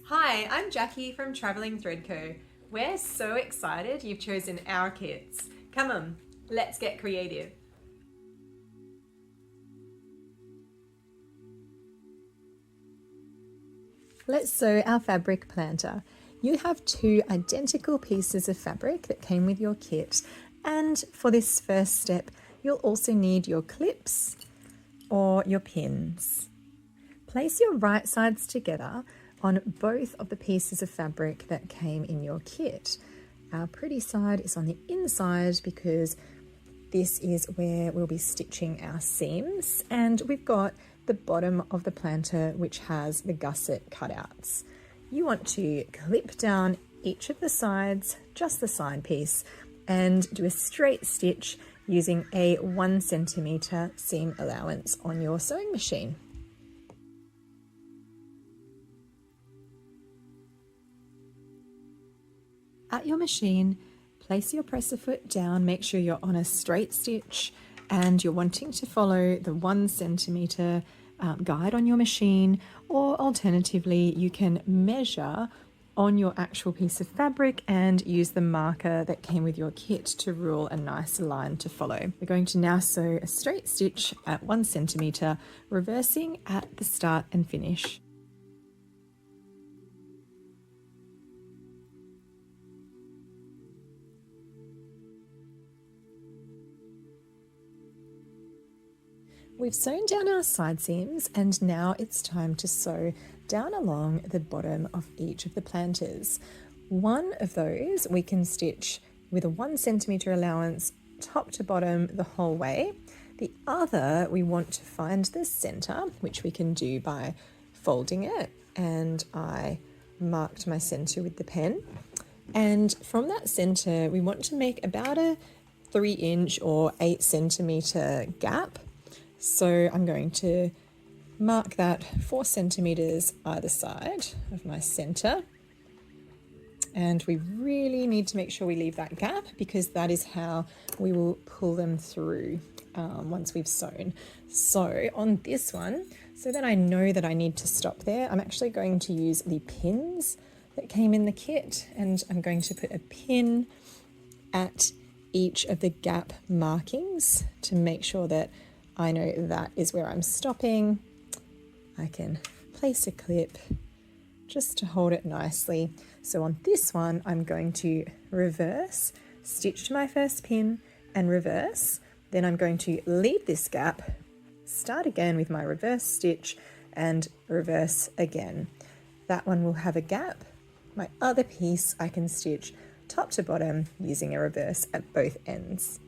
Hi, I'm Jackie from Travelling Thread Co. We're so excited you've chosen our kits. Come on, let's get creative. Let's sew our fabric planter. You have two identical pieces of fabric that came with your kit, and for this first step you'll also need your clips or your pins. Place your right sides together on both of the pieces of fabric that came in your kit. Our pretty side is on the inside because this is where we'll be stitching our seams, and we've got the bottom of the planter which has the gusset cutouts. You want to clip down each of the sides, just the side piece, and do a straight stitch using a 1 centimeter seam allowance on your sewing machine. At your machine, place your presser foot down, make sure you're on a straight stitch and you're wanting to follow the 1 centimeter guide on your machine, or alternatively you can measure on your actual piece of fabric and use the marker that came with your kit to rule a nice line to follow. We're going to now sew a straight stitch at 1 centimeter, reversing at the start and finish. We've sewn down our side seams and now it's time to sew down along the bottom of each of the planters. One of those we can stitch with a 1 centimeter allowance top to bottom the whole way. The other we want to find the center, which we can do by folding it, and I marked my center with the pen. And from that center we want to make about a 3-inch or 8 centimeter gap. So I'm going to mark that 4 centimeters either side of my center. And we really need to make sure we leave that gap because that is how we will pull them through once we've sewn. So on this one, so that I know that I need to stop there, I'm actually going to use the pins that came in the kit, and I'm going to put a pin at each of the gap markings to make sure that I know that is where I'm stopping. I can place a clip just to hold it nicely. So on this one, I'm going to reverse, stitch to my first pin and reverse. Then I'm going to leave this gap, start again with my reverse stitch and reverse again. That one will have a gap. My other piece I can stitch top to bottom using a reverse at both ends.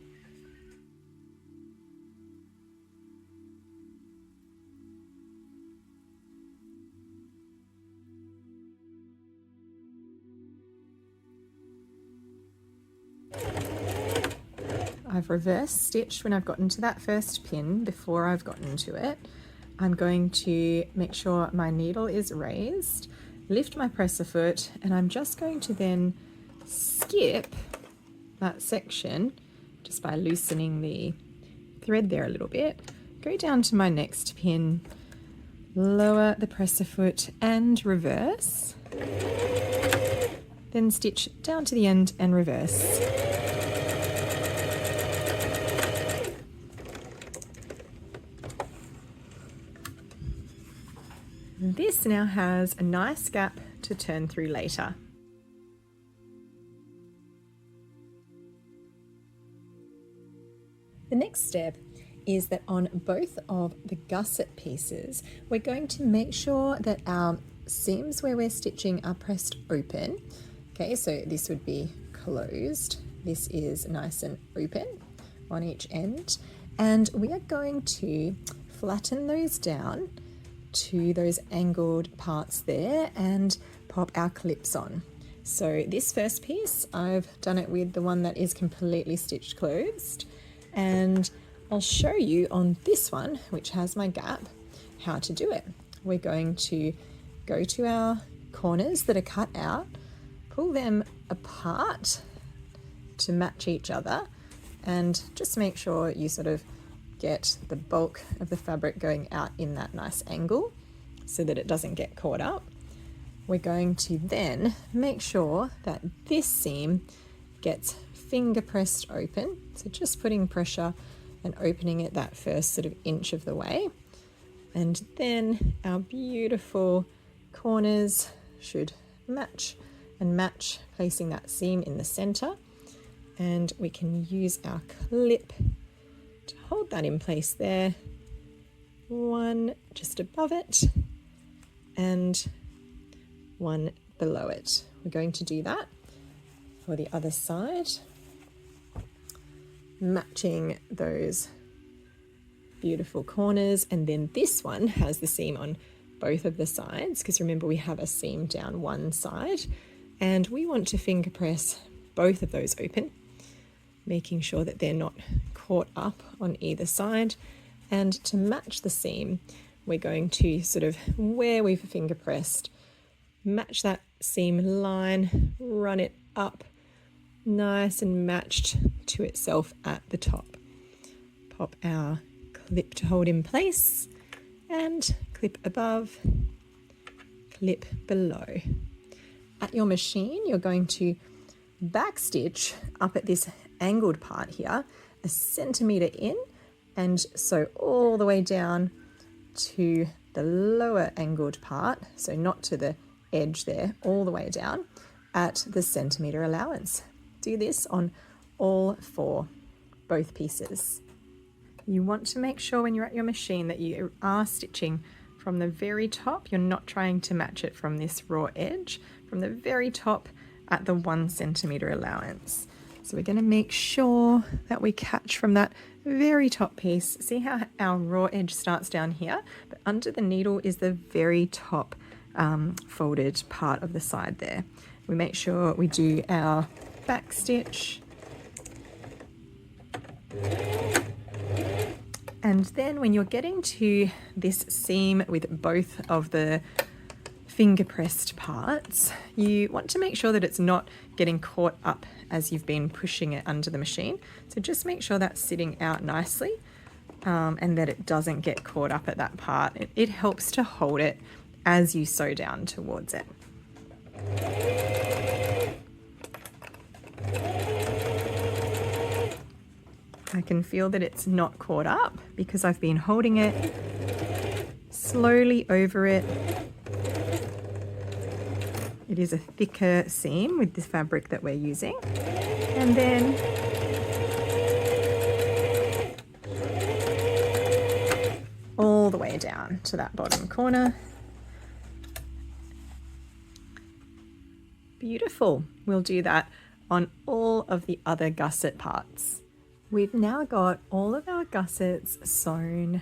I've reverse stitched when I've gotten to that first pin before I've gotten to it. I'm going to make sure my needle is raised, lift my presser foot, and I'm just going to then skip that section just by loosening the thread there a little bit. Go down to my next pin, lower the presser foot and reverse, then stitch down to the end and reverse. This now has a nice gap to turn through later. The next step is that on both of the gusset pieces, we're going to make sure that our seams where we're stitching are pressed open. Okay, so this would be closed. This is nice and open on each end. And we are going to flatten those down to those angled parts there and pop our clips on. So this first piece, I've done it with the one that is completely stitched closed, and I'll show you on this one, which has my gap, how to do it. We're going to go to our corners that are cut out, pull them apart to match each other, and just make sure you sort of get the bulk of the fabric going out in that nice angle so that it doesn't get caught up. we're going to then make sure that this seam gets finger pressed open. So just putting pressure and opening it that first sort of inch of the way. And then our beautiful corners should match and match, placing that seam in the center. And we can use our clip to hold that in place there. One just above it and one below it. We're going to do that for the other side, matching those beautiful corners. And then this one has the seam on both of the sides, because remember we have a seam down one side, and we want to finger press both of those open, making sure that they're not caught up on either side. And to match the seam, we're going to sort of, where we've finger pressed, match that seam line, run it up nice and matched to itself at the top. Pop our clip to hold in place and clip above, clip below. At your machine, you're going to backstitch up at this angled part here, 1 centimetre in, and sew all the way down to the lower angled part, so not to the edge there, all the way down at the centimetre allowance. Do this on all 4, both pieces. You want to make sure when you're at your machine that you are stitching from the very top. You're not trying to match it from this raw edge, from the very top at the 1 centimetre allowance. So we're going to make sure that we catch from that very top piece. See how our raw edge starts down here, but under the needle is the very top folded part of the side there. We make sure we do our back stitch. And then when you're getting to this seam with both of the finger pressed parts, you want to make sure that it's not getting caught up as you've been pushing it under the machine. So just make sure that's sitting out nicely and that it doesn't get caught up at that part. It helps to hold it as you sew down towards it. I can feel that it's not caught up because I've been holding it slowly over it. It is a thicker seam with this fabric that we're using. And then all the way down to that bottom corner. Beautiful. We'll do that on all of the other gusset parts. We've now got all of our gussets sewn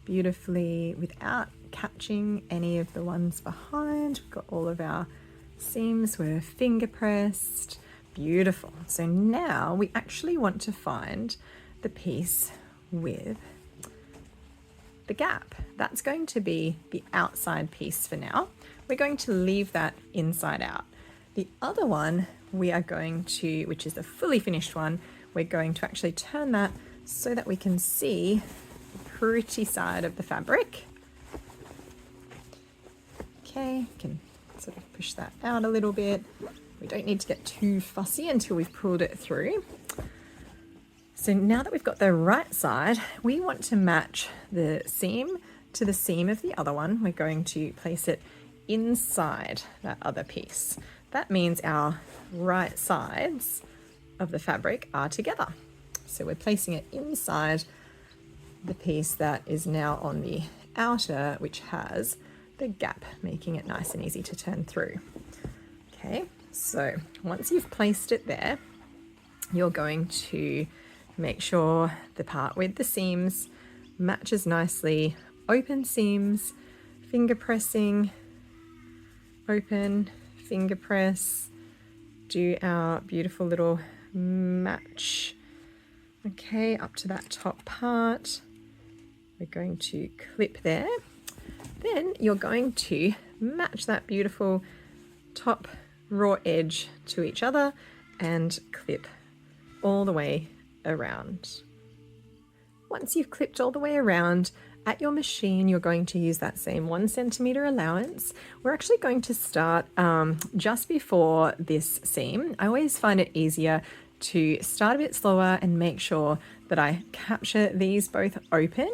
beautifully without catching any of the ones behind. We've got all of our seams were finger pressed. Beautiful. So now we actually want to find the piece with the gap. That's going to be the outside piece for now. We're going to leave that inside out. The other one we are going to, which is the fully finished one, we're going to actually turn that so that we can see the pretty side of the fabric. Okay, can sort of push that out a little bit. We don't need to get too fussy until we've pulled it through. So now that we've got the right side, we want to match the seam to the seam of the other one. We're going to place it inside that other piece. That means our right sides of the fabric are together. So we're placing it inside the piece that is now on the outer, which has the gap, making it nice and easy to turn through. Okay, so once you've placed it there, you're going to make sure the part with the seams matches nicely. Open seams, finger pressing, open, finger press, do our beautiful little match. Okay, up to that top part. We're going to clip there. Then you're going to match that beautiful top raw edge to each other and clip all the way around. Once you've clipped all the way around, At your machine, you're going to use that same 1 centimeter allowance. We're actually going to start just before this seam. I always find it easier to start a bit slower and make sure that I capture these both open.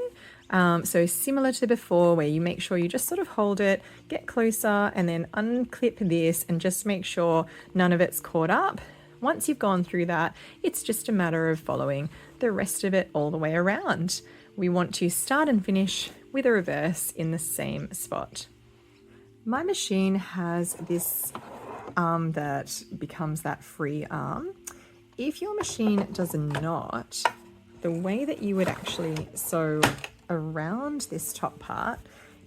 So similar to before, where you make sure you just sort of hold it, get closer, and then unclip this and just make sure none of it's caught up. Once you've gone through that, it's just a matter of following the rest of it all the way around. We want to start and finish with a reverse in the same spot. My machine has this arm that becomes that free arm. If your machine does not, the way that you would actually sew around this top part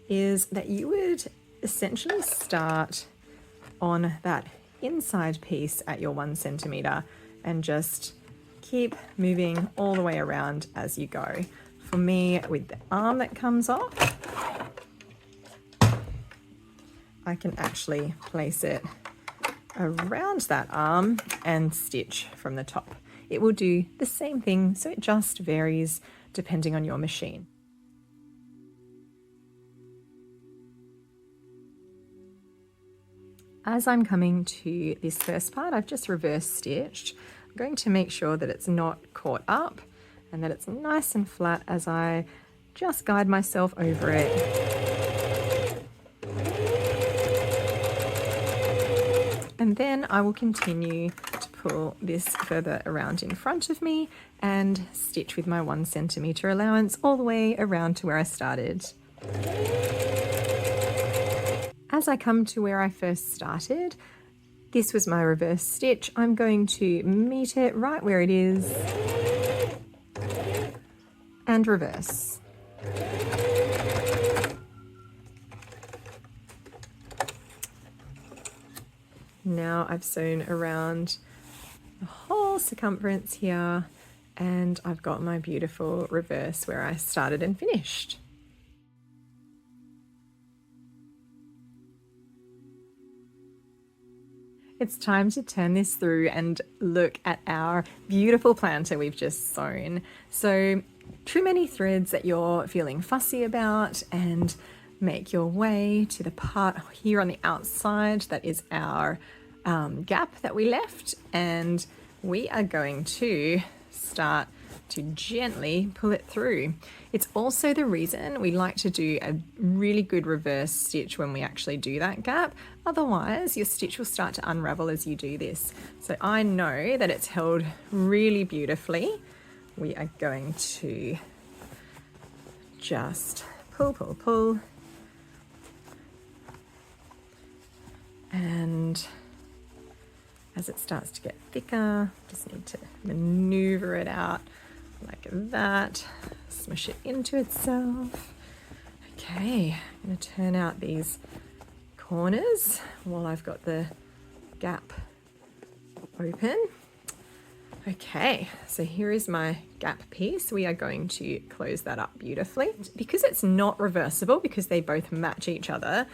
is that you would essentially start on that inside piece at your 1 centimeter and just keep moving all the way around as you go. For me, with the arm that comes off, I can actually place it around that arm and stitch from the top. It will do the same thing, so it just varies depending on your machine. As I'm coming to this first part, I've just reverse stitched. I'm going to make sure that it's not caught up and that it's nice and flat as I just guide myself over it. And then I will continue to pull this further around in front of me and stitch with my 1 centimeter allowance all the way around to where I started. As I come to where I first started, this was my reverse stitch. I'm going to meet it right where it is and reverse. Now I've sewn around the whole circumference here and I've got my beautiful reverse where I started and finished. It's time to turn this through and look at our beautiful planter we've just sewn. So trim any threads that you're feeling fussy about and make your way to the part here on the outside that is our gap that we left, and we are going to start to gently pull it through. It's also the reason we like to do a really good reverse stitch when we actually do that gap. Otherwise, your stitch will start to unravel as you do this. So I know that it's held really beautifully. We are going to just pull, pull, pull. And as it starts to get thicker, just need to maneuver it out like that, smush it into itself. Okay, I'm going to turn out these corners while I've got the gap open. Okay, so here is my gap piece. We are going to close that up beautifully. Because it's not reversible, because they both match each other,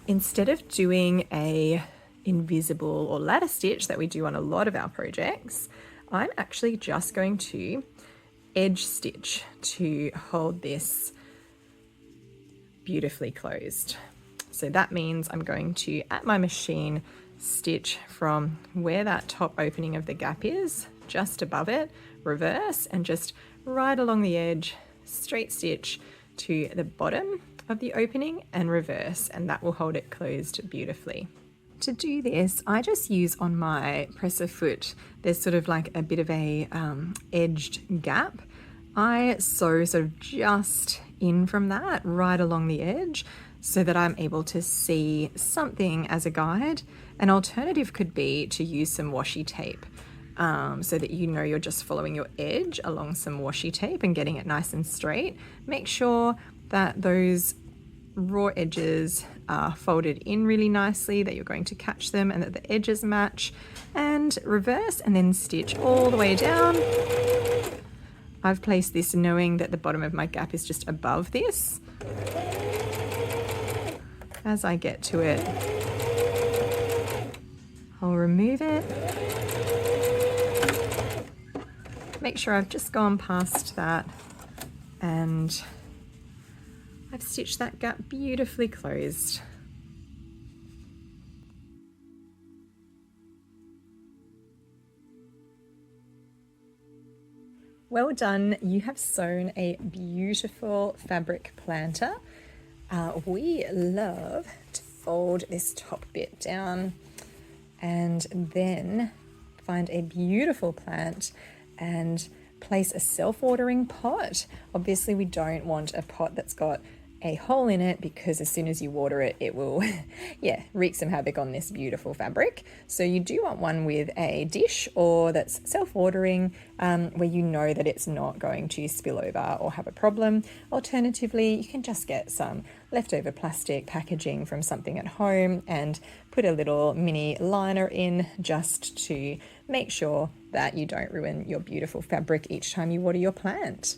instead of doing a invisible or ladder stitch that we do on a lot of our projects, I'm actually just going to edge stitch to hold this beautifully closed. So that means I'm going to, at my machine, stitch from where that top opening of the gap is, just above it, reverse, and just right along the edge, straight stitch to the bottom of the opening and reverse, and that will hold it closed beautifully. To do this, I just use on my presser foot, there's sort of like a bit of a edged gap. I sew sort of just in from that right along the edge so that I'm able to see something as a guide. An alternative could be to use some washi tape so that you know you're just following your edge along some washi tape and getting it nice and straight. Make sure that those raw edges are folded in really nicely, that you're going to catch them and that the edges match, and reverse and then stitch all the way down. I've placed this knowing that the bottom of my gap is just above this. As I get to it, I'll remove it. Make sure I've just gone past that and I've stitched that gap beautifully closed. Well done, you have sewn a beautiful fabric planter. We love to fold this top bit down and then find a beautiful plant and place a self-watering pot. Obviously we don't want a pot that's got a hole in it, because as soon as you water it, it will wreak some havoc on this beautiful fabric. So you do want one with a dish or that's self-watering, where you know that it's not going to spill over or have a problem. Alternatively, you can just get some leftover plastic packaging from something at home and put a little mini liner in, just to make sure that you don't ruin your beautiful fabric each time you water your plant.